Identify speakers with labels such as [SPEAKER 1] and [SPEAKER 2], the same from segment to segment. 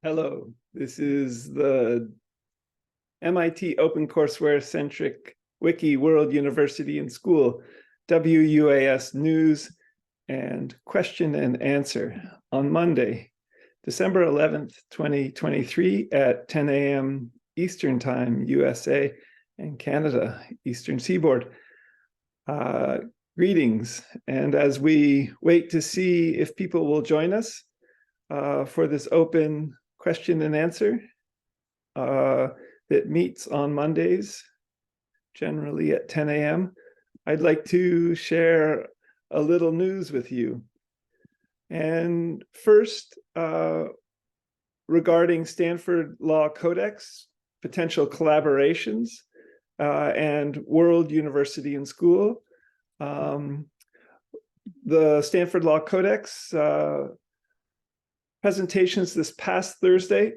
[SPEAKER 1] Hello, this is the MIT OpenCourseWare-centric Wiki World University and School, WUAS News and Question and Answer on Monday, December 11th, 2023 at 10 a.m. Eastern Time, USA and Canada, Eastern Seaboard. Greetings, and as we wait to see if people will join us for this open question and answer that meets on Mondays, generally at 10 a.m. I'd like to share a little news with you. And first, regarding Stanford Law Codex, potential collaborations, and World University and School. The Stanford Law Codex presentations this past Thursday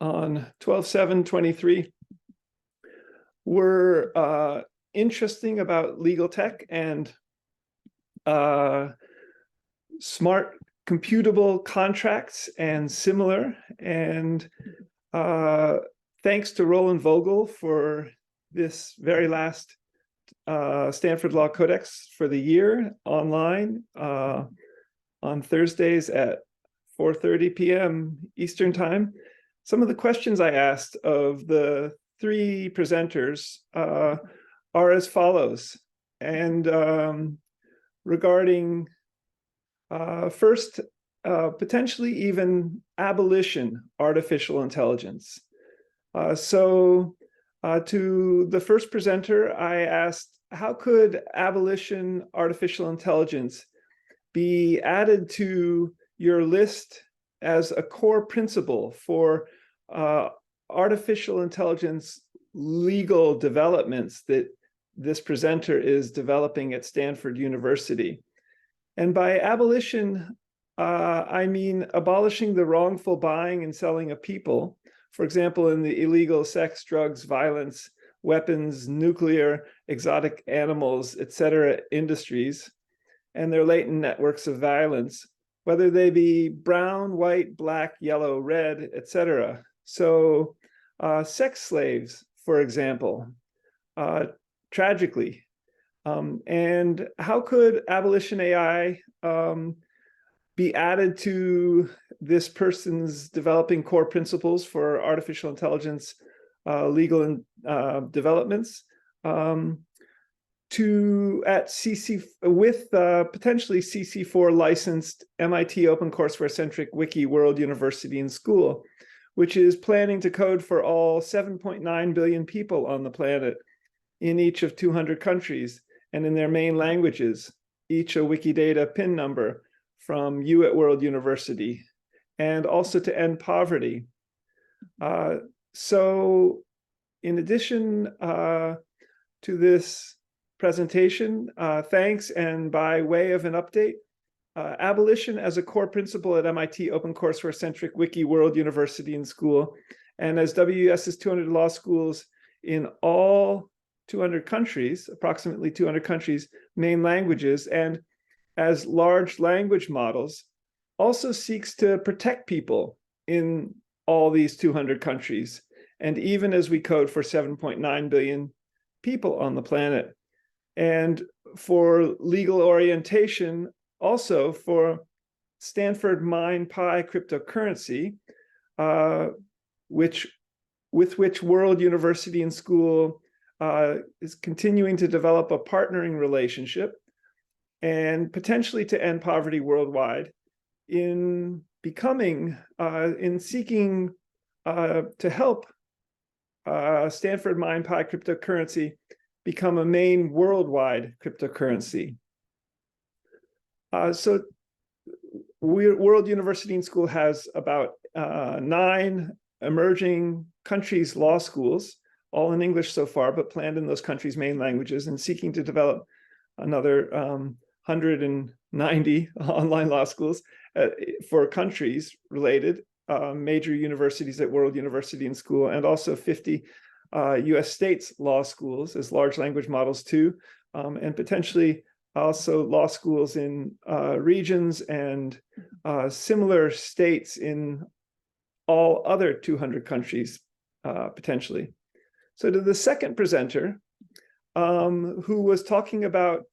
[SPEAKER 1] on 12/7/23 were interesting about legal tech and smart computable contracts and similar. And thanks to Roland Vogel for this very last Stanford Law Codex for the year online on Thursdays at 4:30 p.m. Eastern Time. Some of the questions I asked of the three presenters are as follows. And regarding first, potentially even abolition artificial intelligence. To the first presenter, I asked, how could abolition artificial intelligence be added to your list as a core principle for artificial intelligence legal developments that this presenter is developing at Stanford University? And by abolition, I mean abolishing the wrongful buying and selling of people, for example, in the illegal sex, drugs, violence, weapons, nuclear, exotic animals, etc. industries, and their latent networks of violence, whether they be brown, white, black, yellow, red, etc. So sex slaves, for example, tragically. And how could abolition AI be added to this person's developing core principles for artificial intelligence legal developments? At CC with potentially CC4 licensed MIT OpenCourseWare-centric Wiki World University and School, which is planning to code for all 7.9 billion people on the planet in each of 200 countries and in their main languages, each a Wikidata PIN number from you at World University, and also to end poverty. So in addition to this presentation, thanks, and by way of an update, abolition as a core principle at MIT OpenCourseWare-centric Wiki World University and School, and as WUS's 200 law schools in all 200 countries, approximately 200 countries, main languages, and as large language models, also seeks to protect people in all these 200 countries, and even as we code for 7.9 billion people on the planet. And for legal orientation, also for Stanford MinePi cryptocurrency, with which World University and School is continuing to develop a partnering relationship and potentially to end poverty worldwide in seeking to help Stanford MinePi cryptocurrency become a main worldwide cryptocurrency. So World University and School has about 9 emerging countries' law schools, all in English so far, but planned in those countries' main languages, and seeking to develop another 190 online law schools for countries related, major universities at World University and School, and also 50 US states law schools as large language models too, and potentially also law schools in regions and similar states in all other 200 countries, potentially. So to the second presenter, who was talking about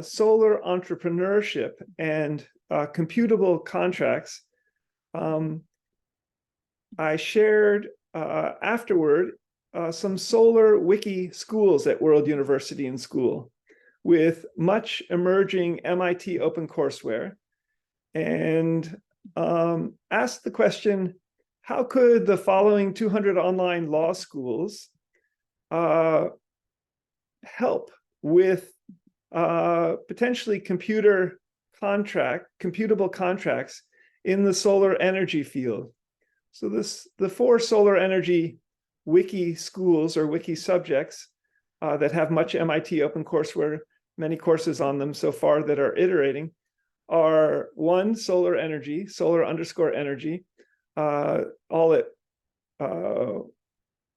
[SPEAKER 1] solar entrepreneurship and computable contracts, I shared afterward some solar wiki schools at World University and School with much emerging MIT OpenCourseWare, and asked the question, how could the following 200 online law schools help with potentially computable contracts in the solar energy field? So the 4 solar energy wiki schools or wiki subjects that have much MIT OpenCourseWare, many courses on them so far that are iterating, are 1, solar energy, solar_energy, all at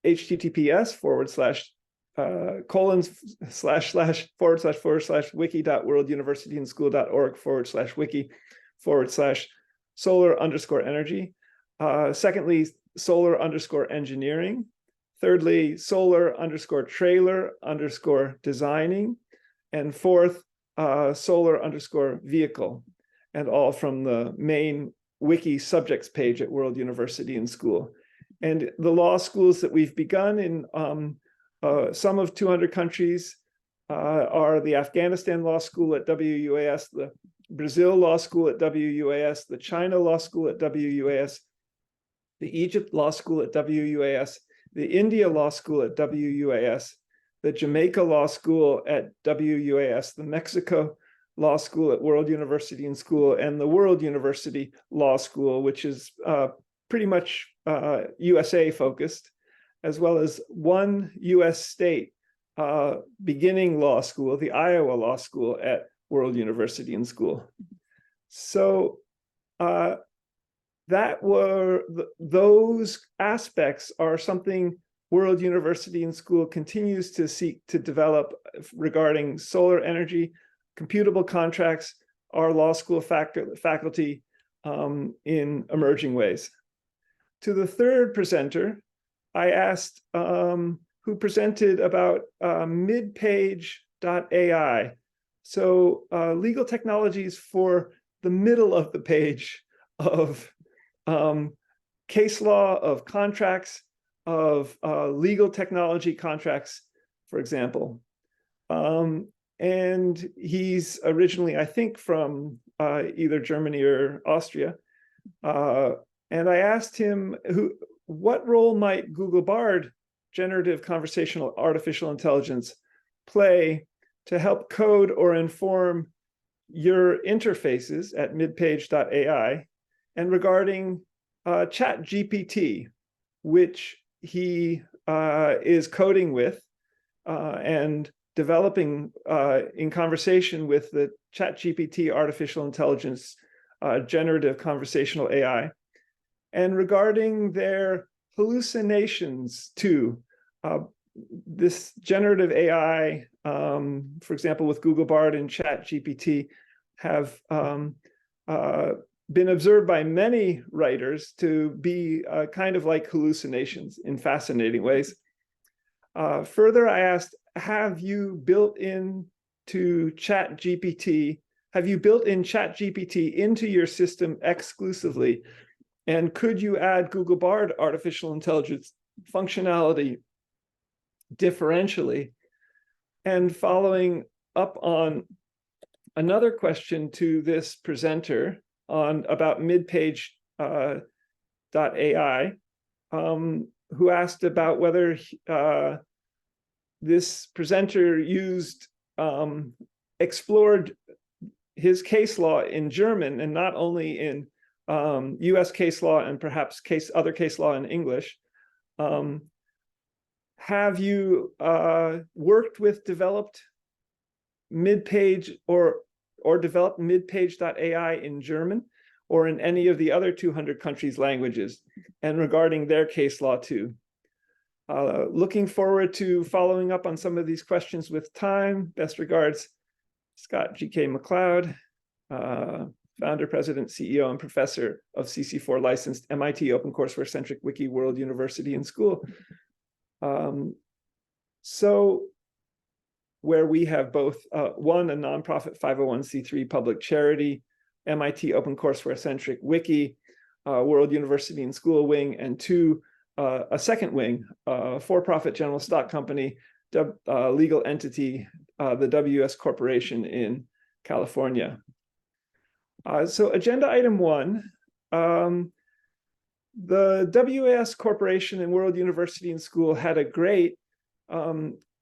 [SPEAKER 1] https://wiki.worlduniversityandschool.org/wiki/solar_energy. Secondly, solar_engineering. Thirdly, solar_trailer_designing. And fourth, solar_vehicle, and all from the main wiki subjects page at World University and School. And the law schools that we've begun in some of 200 countries are the Afghanistan Law School at WUAS, the Brazil Law School at WUAS, the China Law School at WUAS, the Egypt Law School at WUAS, the India Law School at WUAS, the Jamaica Law School at WUAS, the Mexico Law School at World University and School, and the World University Law School, which is pretty much USA focused, as well as 1 US state beginning law school, the Iowa Law School at World University and School. So those aspects are something World University and School continues to seek to develop regarding solar energy, computable contracts, our law school faculty in emerging ways. To the third presenter, I asked who presented about midpage.ai. So legal technologies for the middle of the page of case law, of contracts, of legal technology contracts, for example. And he's originally, I think, from either Germany or Austria. And I asked him, what role might Google Bard, generative conversational artificial intelligence, play to help code or inform your interfaces at midpage.ai, and regarding ChatGPT, which he is coding with and developing in conversation with the ChatGPT artificial intelligence generative conversational AI, and regarding their hallucinations too. This generative AI, for example, with Google Bard and ChatGPT, have been observed by many writers to be kind of like hallucinations in fascinating ways. Further, I asked, have you built in ChatGPT into your system exclusively? And could you add Google Bard artificial intelligence functionality differentially? And following up on another question to this presenter about midpage.ai, who asked about whether this presenter explored his case law in German and not only in US case law and perhaps other case law in English. Have you worked with developed midpage or developed midpage.ai in German or in any of the other 200 countries' languages, and regarding their case law too? Looking forward to following up on some of these questions with time. Best regards, Scott G.K. MacLeod, founder, president, CEO, and professor of CC4 licensed MIT OpenCourseWare-centric Wiki World University and School. So where we have both, one, a nonprofit 501c3 public charity, MIT OpenCourseWare-centric Wiki, World University and School wing, and two, a second wing, for-profit general stock company, legal entity, the WS Corporation in California. So agenda item 1, the WS Corporation and World University and School had a great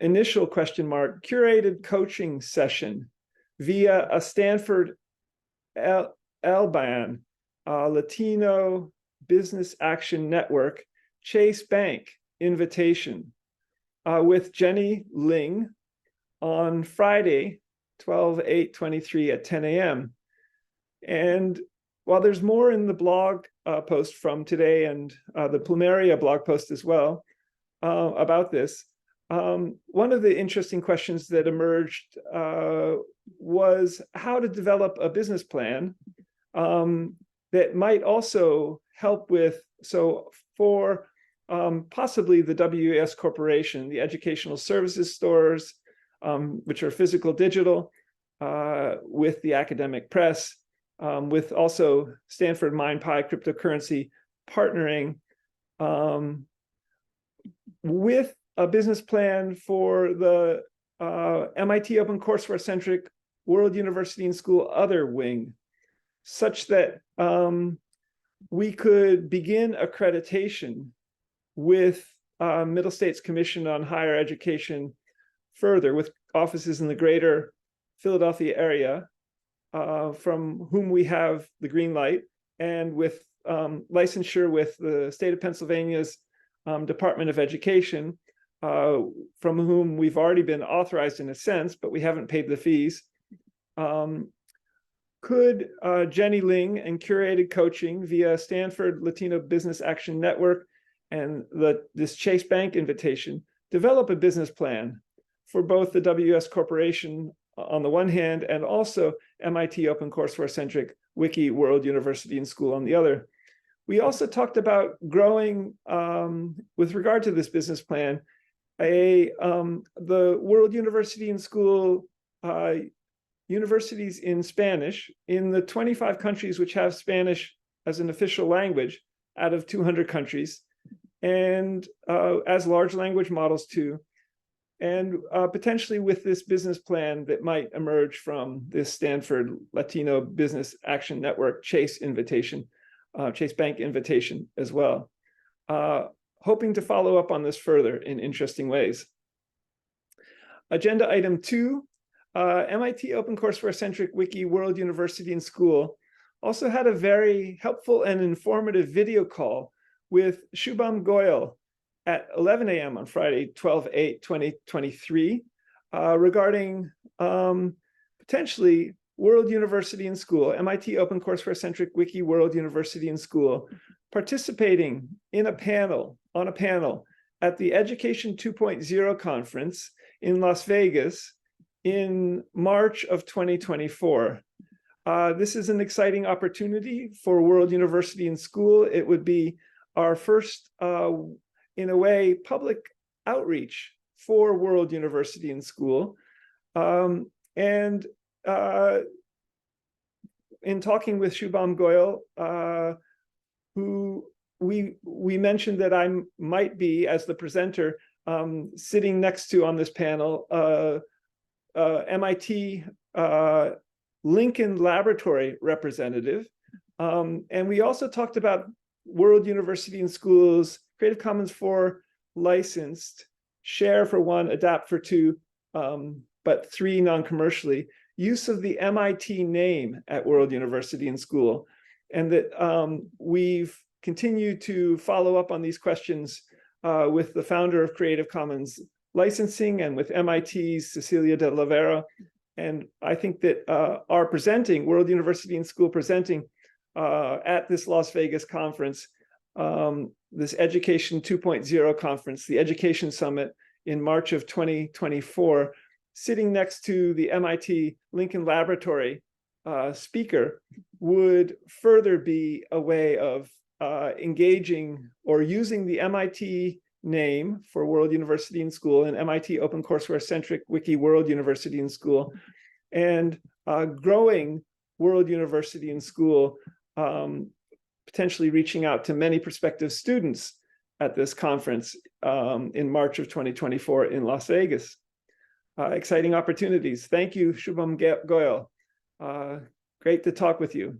[SPEAKER 1] initial curated coaching session via a Stanford LBAN, Latino Business Action Network, Chase Bank invitation with Jenny Ling on Friday, 12/8/23 at 10 a.m. And while there's more in the blog post from today and the Plumeria blog post as well about this, one of the interesting questions that emerged was how to develop a business plan that might also help with, so for possibly the WS Corporation, the educational services stores, which are physical digital, with the academic press, with also Stanford MindPi cryptocurrency partnering with a business plan for the MIT OpenCourseWare-centric World University and School other wing, such that we could begin accreditation with Middle States Commission on Higher Education further, with offices in the greater Philadelphia area, from whom we have the green light, and with licensure with the state of Pennsylvania's Department of Education, from whom we've already been authorized in a sense, but we haven't paid the fees. Could Jenny Ling and curated coaching via Stanford Latino Business Action Network and this Chase Bank invitation develop a business plan for both the WS Corporation on the one hand, and also MIT OpenCourseWare-centric Wiki World University and School on the other? We also talked about growing, with regard to this business plan, the World University and School universities in Spanish in the 25 countries which have Spanish as an official language out of 200 countries, and as large language models too, and potentially with this business plan that might emerge from this Stanford Latino Business Action Network Chase invitation, Chase Bank invitation as well. Hoping to follow up on this further in interesting ways. Agenda item 2, MIT OpenCourseWare-centric Wiki World University and School also had a very helpful and informative video call with Shubham Goyal at 11 a.m. on Friday, 12/8/2023, regarding potentially World University and School, MIT OpenCourseWare-centric Wiki World University and School, participating in a panel, at the Education 2.0 conference in Las Vegas in March of 2024. This is an exciting opportunity for World University and School. It would be our first, in a way, public outreach for World University and School. And in talking with Shubham Goyal, who we mentioned that I might be, as the presenter, sitting next to on this panel, MIT Lincoln Laboratory representative. And we also talked about World University and School's Creative Commons 4 licensed, share for 1, adapt for 2, but 3 non-commercially, use of the MIT name at World University and School. And that we've continued to follow up on these questions with the founder of Creative Commons licensing and with MIT's Cecilia de la Vera. And I think that our presenting, World University and School presenting at this Las Vegas conference, this Education 2.0 conference, the Education Summit in March of 2024, sitting next to the MIT Lincoln Laboratory speaker, would further be a way of engaging or using the MIT name for World University and School and MIT Open Courseware Centric Wiki World University and School, and growing World University and School, potentially reaching out to many prospective students at this conference in March of 2024 in Las Vegas. Exciting opportunities. Thank you, Shubham Goyal. Great to talk with you.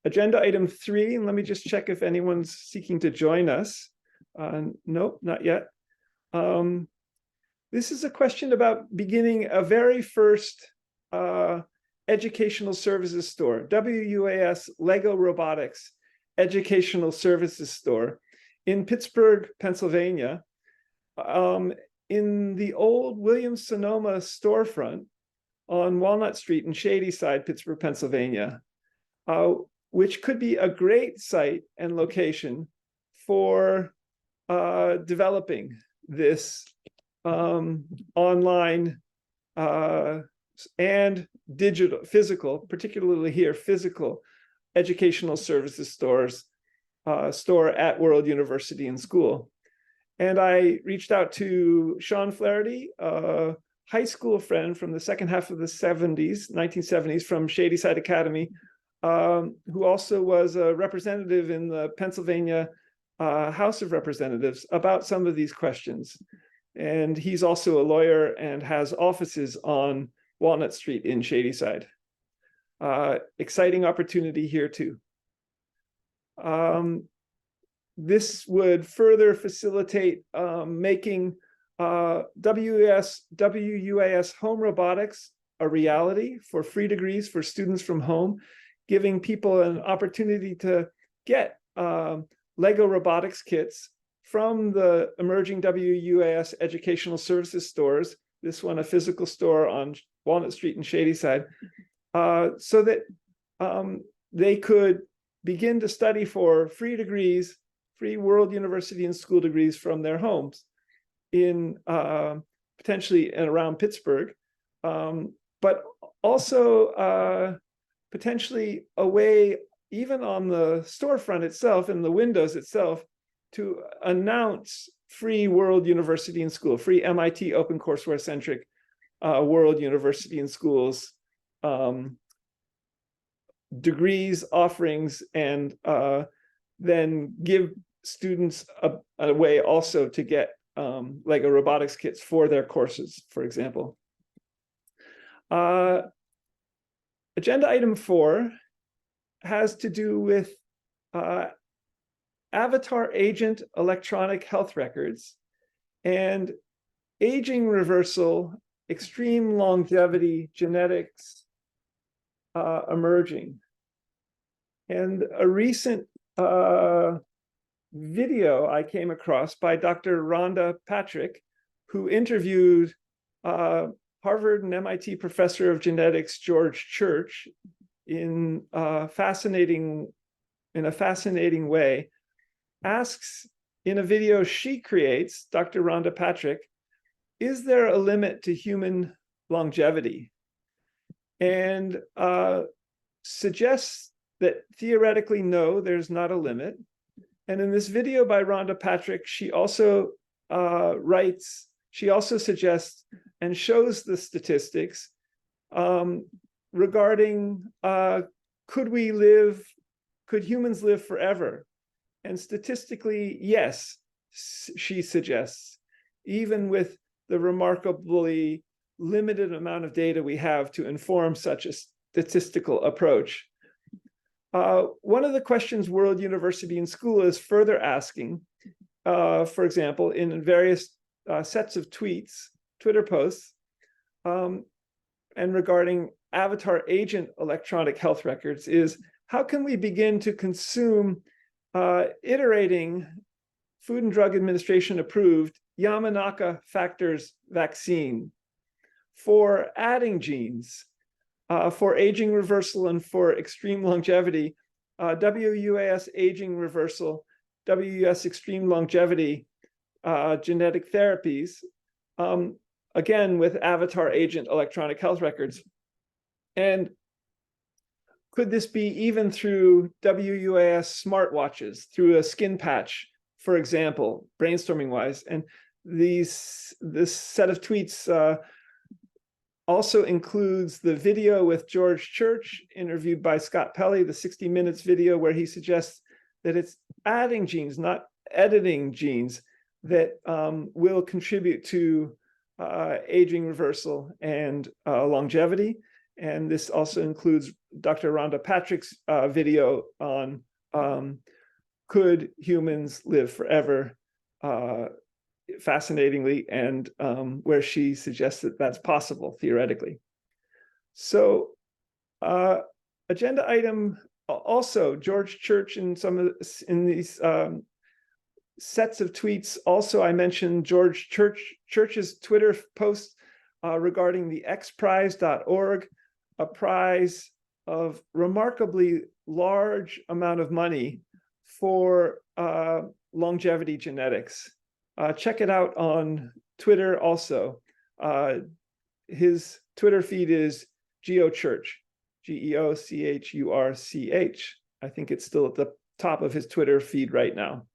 [SPEAKER 1] Agenda item 3, and let me just check if anyone's seeking to join us. Nope, not yet. This is a question about beginning a very first educational services store, WUAS Lego Robotics Educational Services Store in Pittsburgh, Pennsylvania, in the old Williams-Sonoma storefront on Walnut Street in Shadyside, Pittsburgh, Pennsylvania, which could be a great site and location for developing this online and digital, physical, particularly here, physical educational services store at World University and School. And I reached out to Sean Flaherty, a high school friend from the second half of the 1970s from Shadyside Academy, who also was a representative in the Pennsylvania House of Representatives about some of these questions. And he's also a lawyer and has offices on Walnut Street in Shadyside. Exciting opportunity here too. This would further facilitate making WUAS home robotics a reality for free degrees for students from home, giving people an opportunity to get Lego robotics kits from the emerging WUAS educational services stores, this one a physical store on Walnut Street in Shadyside, so that they could begin to study for free degrees, free World University and School degrees from their homes in potentially around Pittsburgh, but also potentially a way, even on the storefront itself and the windows itself, to announce free World University and School, free MIT Open Courseware Centric World University and Schools degrees, offerings, and then give students a way also to get Lego robotics kits for their courses, for example. Agenda item 4 has to do with avatar agent electronic health records and aging reversal, extreme longevity genetics emerging. And a recent video I came across by Dr. Rhonda Patrick, who interviewed Harvard and MIT professor of genetics George Church in a fascinating way, asks in a video she creates, Dr. Rhonda Patrick, is there a limit to human longevity? And suggests that theoretically, no, there's not a limit. And in this video by Rhonda Patrick, she also suggests and shows the statistics regarding could humans live forever? And statistically, yes, she suggests, even with the remarkably limited amount of data we have to inform such a statistical approach. One of the questions World University and School is further asking, for example, in various sets of tweets, Twitter posts, and regarding avatar agent electronic health records is, how can we begin to consume iterating Food and Drug Administration approved Yamanaka factors vaccine for adding genes, for aging reversal and for extreme longevity, WUAS aging reversal, WUAS extreme longevity genetic therapies, again with avatar agent electronic health records. And could this be even through WUAS smartwatches, through a skin patch, for example, brainstorming wise? And this set of tweets also includes the video with George Church, interviewed by Scott Pelley, the 60 Minutes video, where he suggests that it's adding genes, not editing genes, that will contribute to aging reversal and longevity. And this also includes Dr. Rhonda Patrick's video on could humans live forever, fascinatingly, and where she suggests that that's possible theoretically. So agenda item, also George Church in in these sets of tweets. Also, I mentioned George Church's Twitter post regarding the xprize.org, a prize of remarkably large amount of money for longevity genetics. Check it out on Twitter also. His Twitter feed is GeoChurch, GeoChurch. I think it's still at the top of his Twitter feed right now.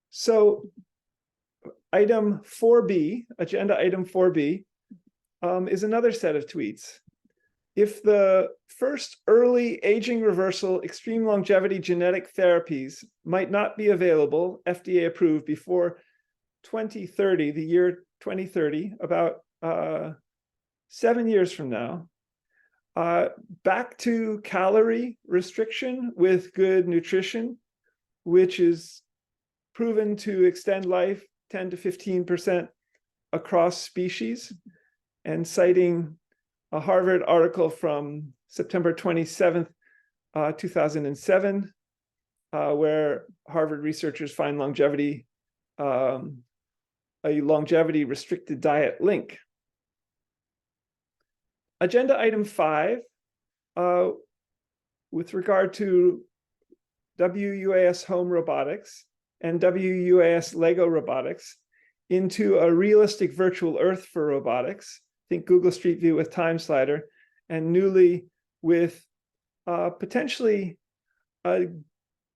[SPEAKER 1] So item 4B, agenda item 4B, is another set of tweets. If the first early aging reversal extreme longevity genetic therapies might not be available, FDA approved, before 2030, the year 2030, about 7 years from now, back to calorie restriction with good nutrition, which is proven to extend life 10 to 15% across species, and citing a Harvard article from September 27th, 2007, where Harvard researchers find longevity, a longevity restricted diet link. Agenda item 5, with regard to WUAS home robotics and WUAS Lego robotics into a realistic virtual Earth for robotics. Think Google Street View with Time Slider, and newly with potentially a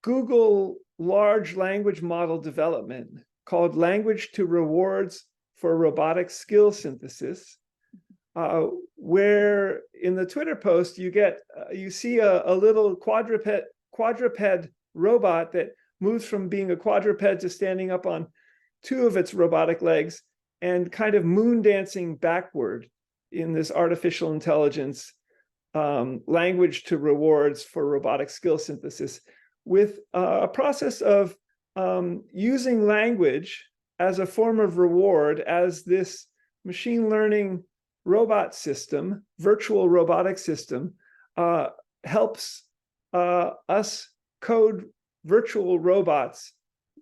[SPEAKER 1] Google large language model development called Language to Rewards for Robotic Skill Synthesis, where in the Twitter post you see a little quadruped robot that moves from being a quadruped to standing up on 2 of its robotic legs and kind of moon dancing backward in this artificial intelligence language to rewards for robotic skill synthesis, with a process of using language as a form of reward, as this machine learning robot system, virtual robotic system, helps us code virtual robots,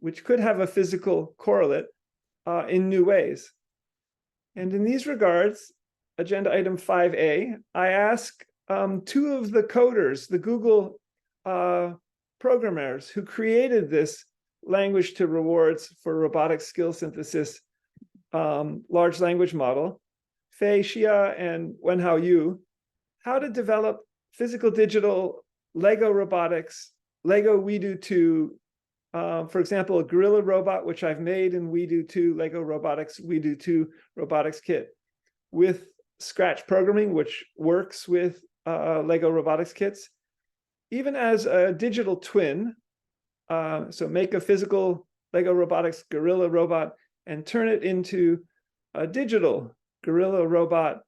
[SPEAKER 1] which could have a physical correlate, in new ways. And in these regards, agenda item 5A, I ask 2 of the coders, the Google programmers who created this language to rewards for robotic skill synthesis large language model, Fei Xia and Wenhao Yu, how to develop physical digital Lego robotics, Lego WeDo 2, for example, a gorilla robot, which I've made in WeDo 2, Lego Robotics WeDo 2 robotics kit, with Scratch programming, which works with Lego robotics kits, even as a digital twin. So make a physical Lego robotics gorilla robot and turn it into a digital gorilla robot,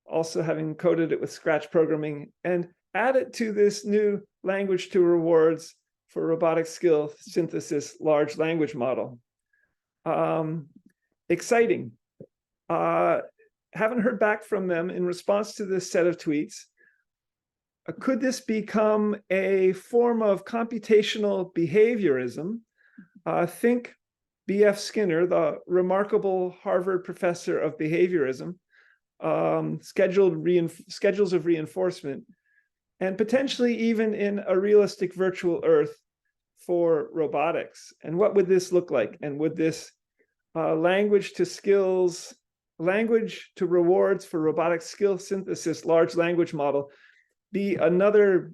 [SPEAKER 1] also having coded it with Scratch programming, and add it to this new language to rewards for robotic skill synthesis large language model. Exciting. Haven't heard back from them in response to this set of tweets. Could this become a form of computational behaviorism? Think B.F. Skinner, the remarkable Harvard professor of behaviorism, schedules of reinforcement, and potentially even in a realistic virtual Earth for robotics. And what would this look like? And would this language to skills language to rewards for robotic skill synthesis large language model be another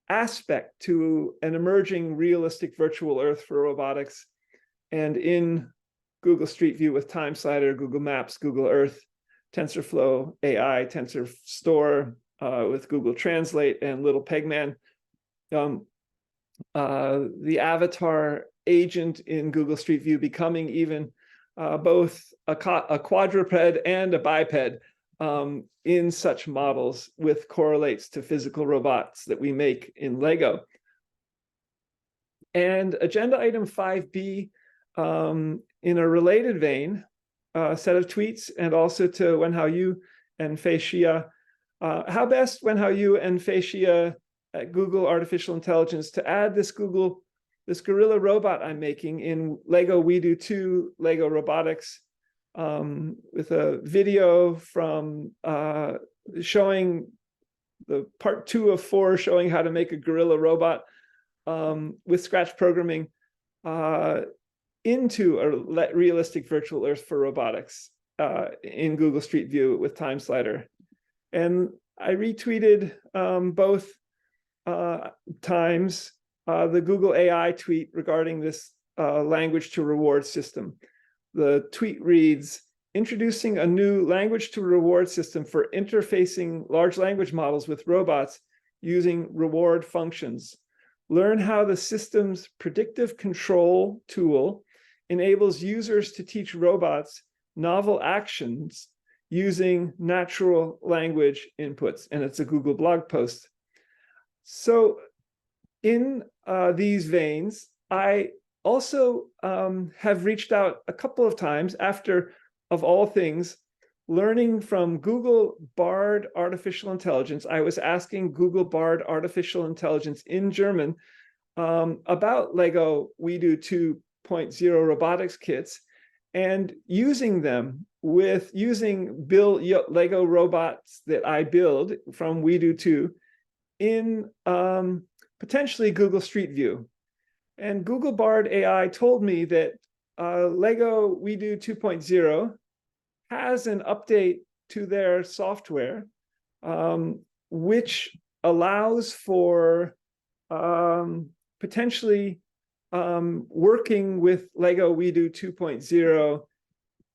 [SPEAKER 1] aspect to an emerging realistic virtual Earth for robotics. And in Google Street View with Time Slider, Google Maps, Google Earth, TensorFlow AI, TensorStore with Google Translate, and Little Pegman, the avatar agent in Google Street View becoming even both a quadruped and a biped in such models, with correlates to physical robots that we make in Lego. And agenda item 5B, in a related vein, set of tweets, and also to Wenhao Yu and Fei Xia. How best, Wenhao Yu and Fei Xia at Google Artificial Intelligence, to add this gorilla robot I'm making in Lego We Do 2 Lego Robotics, with a video from showing the part 2 of 4, showing how to make a gorilla robot with Scratch programming into a realistic virtual Earth for robotics in Google Street View with Time Slider. And I retweeted both times the Google AI tweet regarding this language to reward system. The tweet reads, introducing a new language to reward system for interfacing large language models with robots using reward functions. Learn how the system's predictive control tool enables users to teach robots novel actions using natural language inputs. And it's a Google blog post. So in these veins, I also have reached out a couple of times after, of all things, learning from Google Bard Artificial Intelligence. I was asking Google Bard Artificial Intelligence in German about Lego We Do 2.0 robotics kits, and using them with Lego robots that I build from We Do 2 in potentially Google Street View. And Google Bard AI told me that Lego We Do 2.0 has an update to their software, which allows for potentially working with Lego We Do 2.0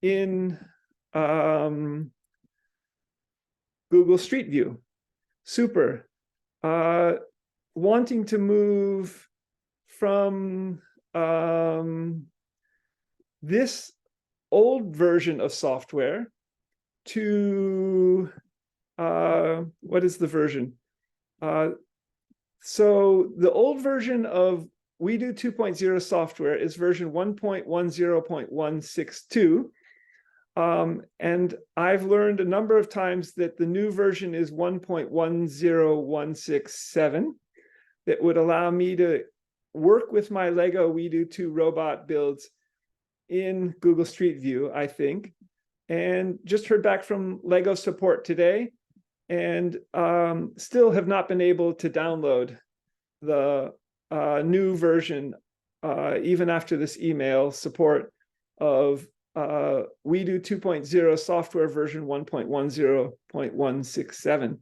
[SPEAKER 1] in Google Street View. Super. Wanting to move from this old version of software to what is the version? So the old version of We Do 2.0 software is version 1.10.162. And I've learned a number of times that the new version is 1.10167 that would allow me to work with my Lego We Do 2 robot builds in Google Street View, I think. And just heard back from Lego support today, and still have not been able to download the new version, even after this email, support of We Do 2.0 software version 1.10.167,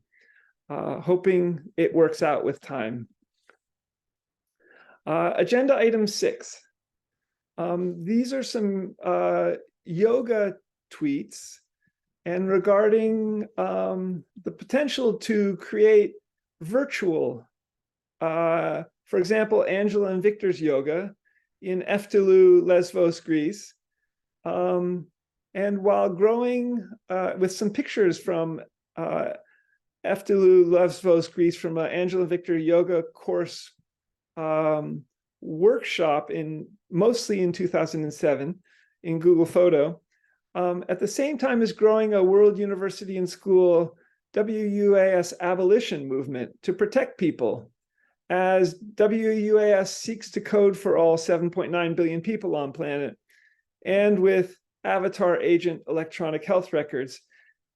[SPEAKER 1] hoping it works out with time. Agenda item 6. These are some yoga tweets, and regarding the potential to create virtual, for example, Angela and Victor's yoga in Eftelu, Lesvos, Greece. And while growing with some pictures from Eftelu, Lesvos, Greece, from an Angela and Victor yoga course workshop mostly in 2007 in Google Photo, at the same time as growing a World University and School WUAS abolition movement to protect people, as WUAS seeks to code for all 7.9 billion people on planet, and with avatar agent electronic health records,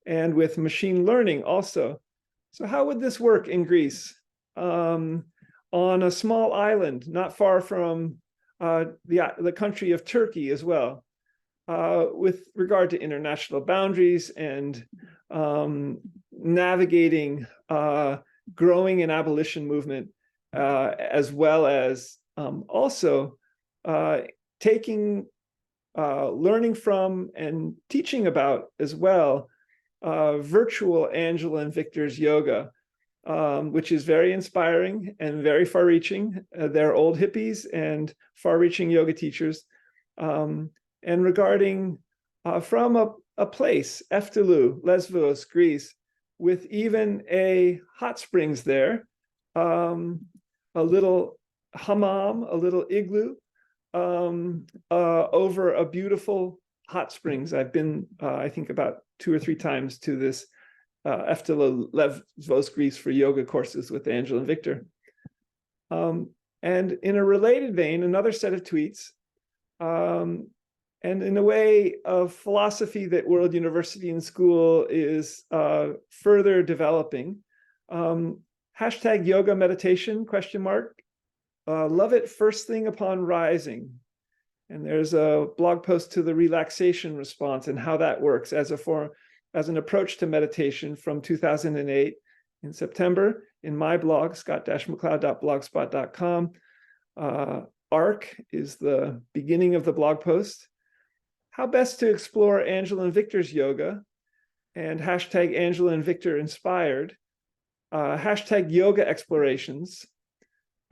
[SPEAKER 1] and with machine learning also. So how would this work in Greece? On a small island, not far from the country of Turkey as well. with regard to international boundaries and navigating growing an abolition movement, as well as also taking, learning from and teaching about as well virtual Angela and Victor's yoga, which is very inspiring and very far-reaching. They're old hippies and far-reaching yoga teachers. And regarding from a place, Eftelu, Lesvos, Greece, with even a hot springs there, a little hammam, a little igloo, over a beautiful hot springs. I've been, I think, about 2 or 3 times to this Eftelu, Lesvos, Greece for yoga courses with Angela and Victor. And in a related vein, another set of tweets, and in a way of philosophy that World University and School is further developing. Hashtag yoga meditation, question mark. Love it first thing upon rising. And there's a blog post to the relaxation response and how that works as an approach to meditation from 2008 in September in my blog, scott-macleod.blogspot.com. ARC is the beginning of the blog post. How best to explore Angela and Victor's yoga, and hashtag Angela and Victor inspired, hashtag yoga explorations,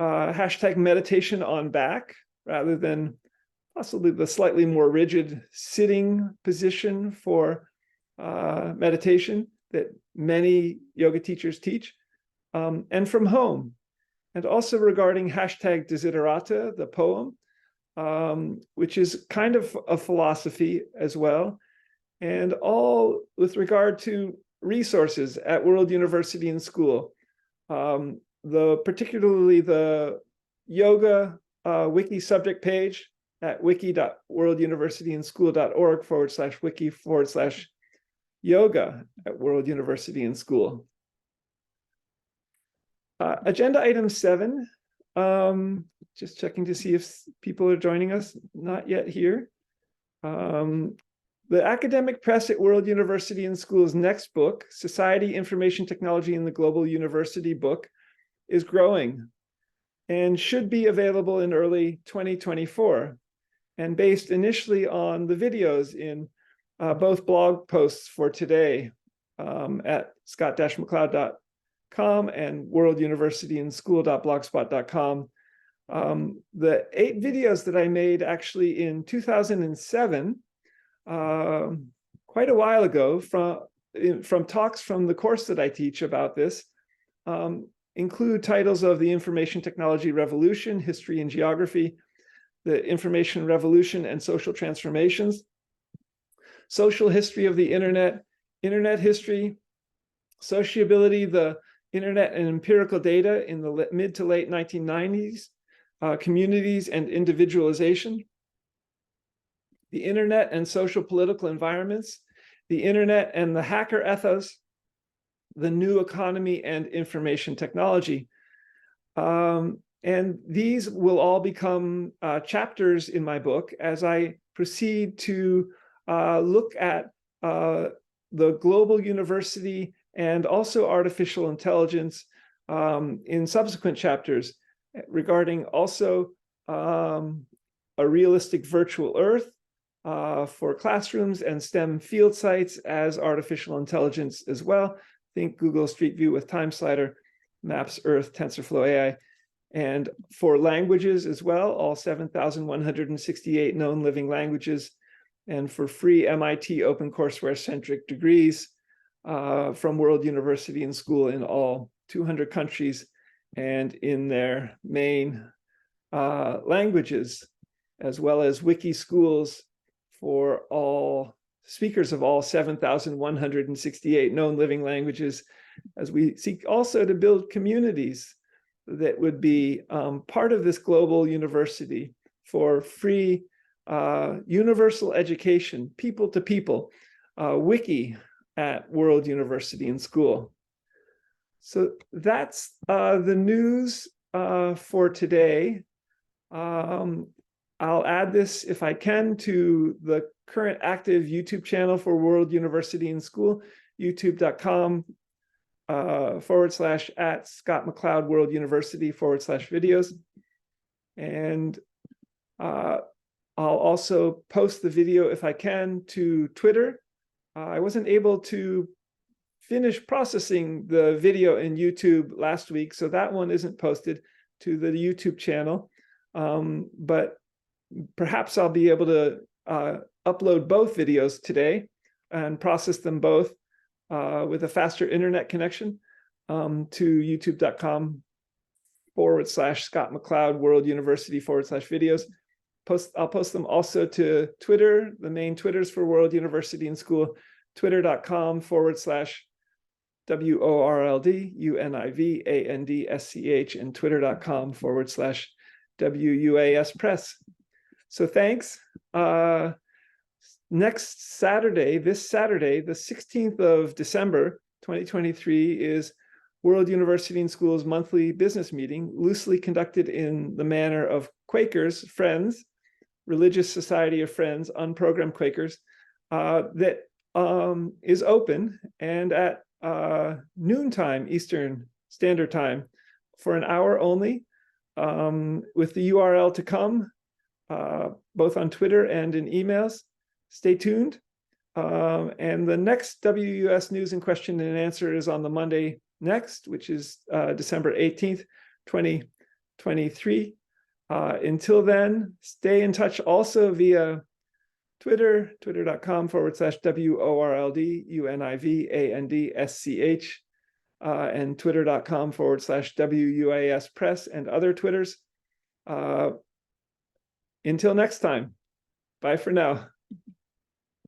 [SPEAKER 1] hashtag meditation on back, rather than possibly the slightly more rigid sitting position for meditation that many yoga teachers teach, and from home. And also regarding hashtag Desiderata, the poem, which is kind of a philosophy as well, and all with regard to resources at World University and School. Particularly the yoga wiki subject page at wiki.worlduniversityandschool.org/wiki/yoga at World University and School. Agenda item 7, just checking to see if people are joining us, not yet here. The academic press at World University and School's next book, Society, Information Technology in the Global University book, is growing and should be available in early 2024, and based initially on the videos in both blog posts for today at scott-macleod.com and worlduniversityandschool.blogspot.com. The 8 videos that I made actually in 2007, quite a while ago, from talks from the course that I teach about this, include titles of the Information Technology Revolution, History and Geography, the Information Revolution and Social Transformations, Social History of the Internet, Internet History, Sociability, the Internet and Empirical Data in the mid to late 1990s, Communities and Individualization, the Internet and Social Political Environments, the Internet and the Hacker Ethos, the New Economy and Information Technology. And these will all become chapters in my book as I proceed to look at the global university and also artificial intelligence in subsequent chapters, regarding also a realistic virtual Earth for classrooms and STEM field sites as artificial intelligence as well. Think Google Street View with Time Slider, Maps Earth, TensorFlow AI, and for languages as well, all 7,168 known living languages, and for free MIT OpenCourseWare-centric degrees from World University and School in all 200 countries and in their main languages, as well as wiki schools for all speakers of all 7,168 known living languages, as we seek also to build communities that would be part of this global university for free universal education, people to people, wiki at World University and School. So that's the news for today. I'll add this if I can to the current active YouTube channel for World University and School, youtube.com / Scott MacLeod World University / videos. And I'll also post the video if I can to Twitter. I wasn't able to finish processing the video in YouTube last week, so that one isn't posted to the YouTube channel. But perhaps I'll be able to upload both videos today and process them both with a faster internet connection to youtube.com / Scott MacLeod World University / videos. I'll post them also to Twitter, the main Twitters for World University and School, twitter.com / WORLD UNIVANDSCH, and twitter.com / WUAS Press. So thanks. Next Saturday, this Saturday, the 16th of December, 2023, is World University and School's monthly business meeting, loosely conducted in the manner of Quakers, Friends, Religious Society of Friends, unprogrammed Quakers, that is open and at noontime Eastern Standard Time for an hour only, with the URL to come, both on Twitter and in emails. Stay tuned. And the next WUS News and Question and Answer is on the Monday next, which is December 18th, 2023. Until then, stay in touch also via Twitter, twitter.com / WORLD UNIVANDSCH, and twitter.com / WUAS Press, and other Twitters. Until next time, bye for now.